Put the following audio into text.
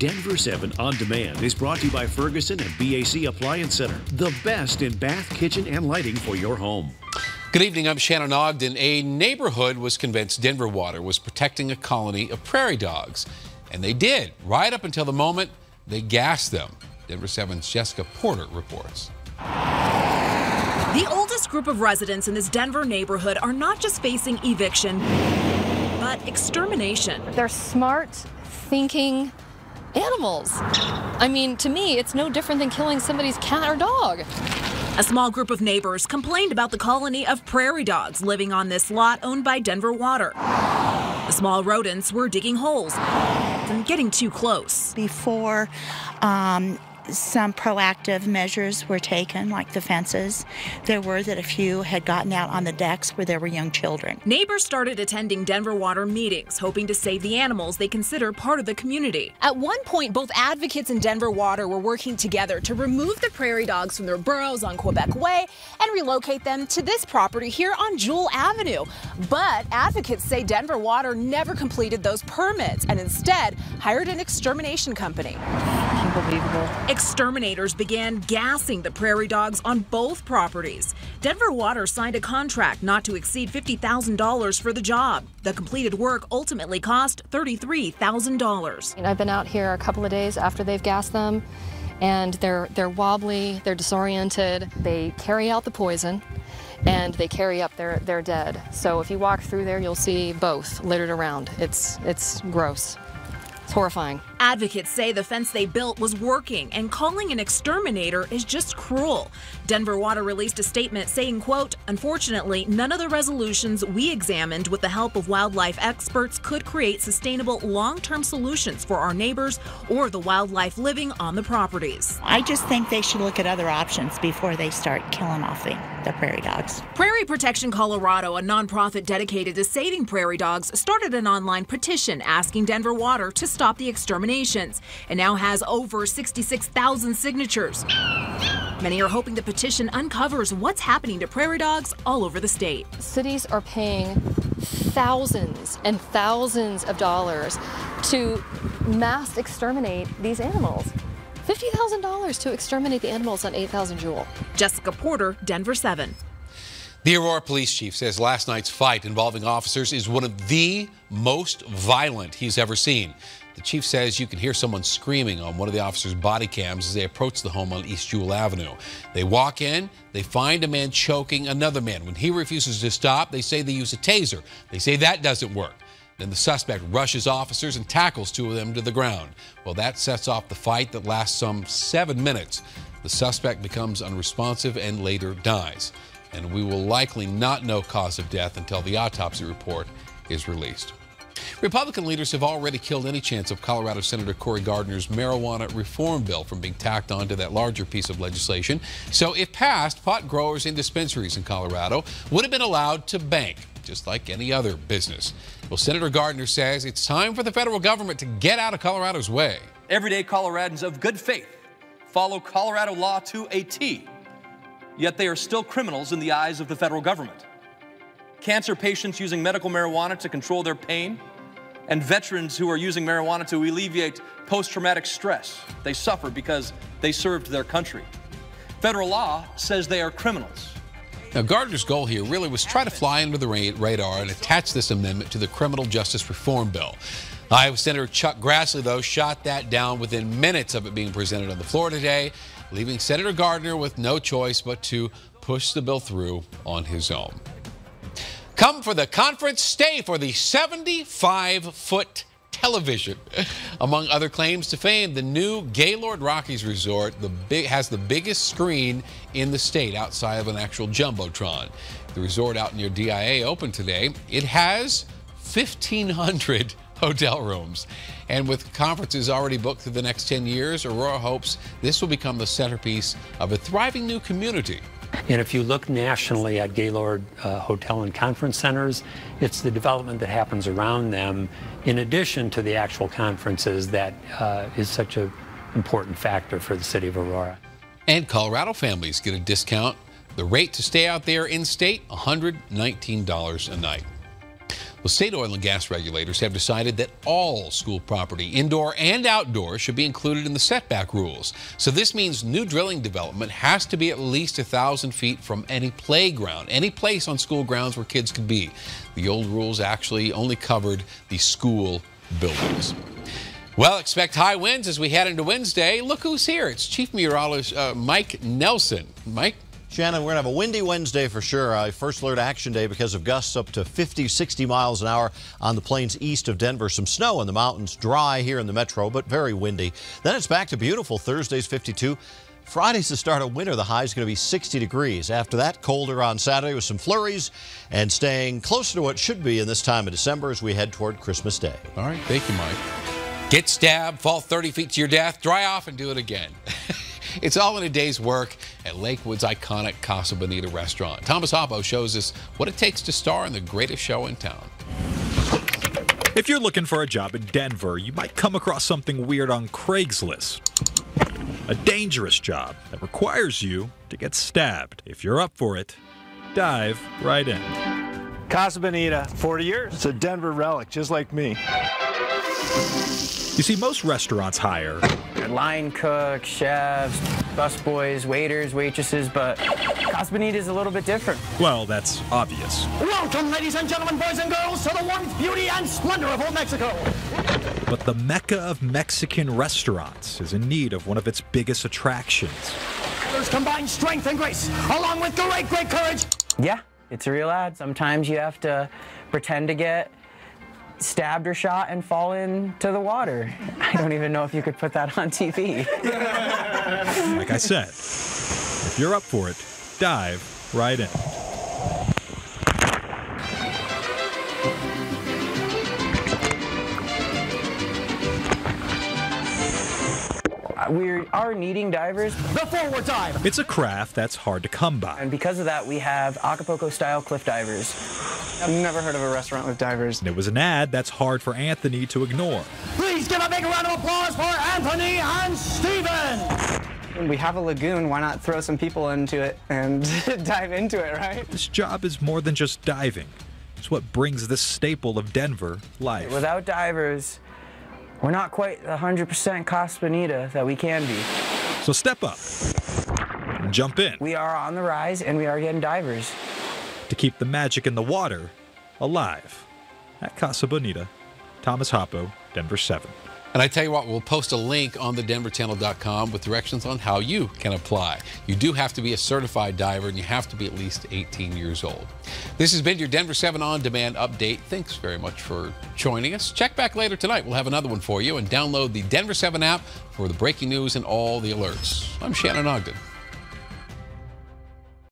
Denver 7 On Demand is brought to you by Ferguson and BAC Appliance Center, the best in bath, kitchen, and lighting for your home. Good evening, I'm Shannon Ogden. A neighborhood was convinced Denver Water was protecting a colony of prairie dogs. And they did, right up until the moment they gassed them. Denver 7's Jessica Porter reports. The oldest group of residents in this Denver neighborhood are not just facing eviction, but extermination. They're smart, thinking animals. I mean, to me, it's no different than killing somebody's cat or dog. A small group of neighbors complained about the colony of prairie dogs living on this lot owned by Denver Water. The small rodents were digging holes and getting too close. Before some proactive measures were taken, like the fences, there were that a few had gotten out on the decks where there were young children. Neighbors started attending Denver Water meetings, hoping to save the animals they consider part of the community. At one point, both advocates and Denver Water were working together to remove the prairie dogs from their burrows on Quebec Way and relocate them to this property here on Jewel Avenue. But advocates say Denver Water never completed those permits and instead hired an extermination company. Unbelievable. Exterminators began gassing the prairie dogs on both properties. Denver Water signed a contract not to exceed $50,000 for the job. The completed work ultimately cost $33,000. I've been out here a couple of days after they've gassed them, and they're wobbly, they're disoriented. They carry out the poison, and they carry up their dead. So if you walk through there, you'll see both littered around. It's gross. It's horrifying. Advocates say the fence they built was working, and calling an exterminator is just cruel. Denver Water released a statement saying, quote, "Unfortunately, none of the resolutions we examined with the help of wildlife experts could create sustainable long-term solutions for our neighbors or the wildlife living on the properties." I just think they should look at other options before they start killing off the prairie dogs. Prairie Protection Colorado, a nonprofit dedicated to saving prairie dogs, started an online petition asking Denver Water to stop the exterminations, and now has over 66,000 signatures. Many are hoping the petition uncovers what's happening to prairie dogs all over the state. Cities are paying thousands and thousands of dollars to mass exterminate these animals. $50,000 to exterminate the animals on 8000 Jewel. Jessica Porter, Denver 7. The Aurora police chief says last night's fight involving officers is one of the most violent he's ever seen. The chief says you can hear someone screaming on one of the officers' body cams as they approach the home on East Jewel Avenue. They walk in, they find a man choking another man. When he refuses to stop, they say they use a taser. They say that doesn't work. Then the suspect rushes officers and tackles two of them to the ground. Well, that sets off the fight that lasts some 7 minutes. The suspect becomes unresponsive and later dies. And we will likely not know cause of death until the autopsy report is released. Republican leaders have already killed any chance of Colorado Senator Cory Gardner's marijuana reform bill from being tacked onto that larger piece of legislation. So if passed, pot growers and dispensaries in Colorado would have been allowed to bank, just like any other business. Well, Senator Gardner says it's time for the federal government to get out of Colorado's way. Everyday Coloradans of good faith follow Colorado law to a T, yet they are still criminals in the eyes of the federal government. Cancer patients using medical marijuana to control their pain, and veterans who are using marijuana to alleviate post-traumatic stress. They suffer because they served their country. Federal law says they are criminals. Now, Gardner's goal here really was try to fly under the radar and attach this amendment to the criminal justice reform bill. Iowa Senator Chuck Grassley, though, shot that down within minutes of it being presented on the floor today, leaving Senator Gardner with no choice but to push the bill through on his own. Come for the conference, stay for the 75-foot television. Among other claims to fame, the new Gaylord Rockies Resort has the biggest screen in the state outside of an actual jumbotron. The resort out near DIA opened today. It has 1,500 hotel rooms. And with conferences already booked through the next 10 years, Aurora hopes this will become the centerpiece of a thriving new community. And if you look nationally at Gaylord Hotel and Conference Centers, it's the development that happens around them, in addition to the actual conferences, that is such an important factor for the city of Aurora. And Colorado families get a discount. The rate to stay out there in-state, $119 a night. Well, state oil and gas regulators have decided that all school property, indoor and outdoor, should be included in the setback rules. So this means new drilling development has to be at least 1,000 feet from any playground, any place on school grounds where kids could be. The old rules actually only covered the school buildings. Well, expect high winds as we head into Wednesday. Look who's here. It's Chief Meteorologist Mike Nelson. Mike? Shannon, we're going to have a windy Wednesday for sure. First alert action day because of gusts up to 50, 60 miles an hour on the plains east of Denver. Some snow in the mountains, dry here in the metro, but very windy. Then it's back to beautiful. Thursday's 52. Friday's the start of winter. The high is going to be 60 degrees. After that, colder on Saturday with some flurries and staying closer to what should be in this time of December as we head toward Christmas Day. All right. Thank you, Mike. Get stabbed, fall 30 feet to your death, dry off, and do it again. It's all in a day's work at Lakewood's iconic Casa Bonita restaurant. Thomas Hoppo shows us what it takes to star in the greatest show in town. If you're looking for a job in Denver, you might come across something weird on Craigslist. A dangerous job that requires you to get stabbed. If you're up for it, dive right in. Casa Bonita, 40 years. It's a Denver relic, just like me. You see, most restaurants hire line cooks, chefs, busboys, waiters, waitresses, but Casa Bonita is a little bit different. Well, that's obvious. Welcome, ladies and gentlemen, boys and girls, to the warmth, beauty, and splendor of old Mexico. But the Mecca of Mexican restaurants is in need of one of its biggest attractions. There's combined strength and grace, along with great courage. Yeah, it's a real ad. Sometimes you have to pretend to get stabbed or shot and fall into the water. I don't even know if you could put that on TV. Like I said, if you're up for it, dive right in. We are needing divers. The forward dive. It's a craft that's hard to come by. And because of that, we have Acapulco-style cliff divers. I've never heard of a restaurant with divers. And it was an ad that's hard for Anthony to ignore. Please give a big round of applause for Anthony and Steven. We have a lagoon, why not throw some people into it and dive into it, right? This job is more than just diving. It's what brings this staple of Denver life. Without divers, we're not quite the 100% Casa Bonita that we can be. So step up and jump in. We are on the rise and we are getting divers. To keep the magic in the water alive. At Casa Bonita, Thomas Hoppo, Denver 7. And I tell you what, we'll post a link on thedenverchannel.com with directions on how you can apply. You do have to be a certified diver and you have to be at least 18 years old. This has been your Denver 7 On Demand update. Thanks very much for joining us. Check back later tonight. We'll have another one for you, and download the Denver 7 app for the breaking news and all the alerts. I'm Shannon Ogden.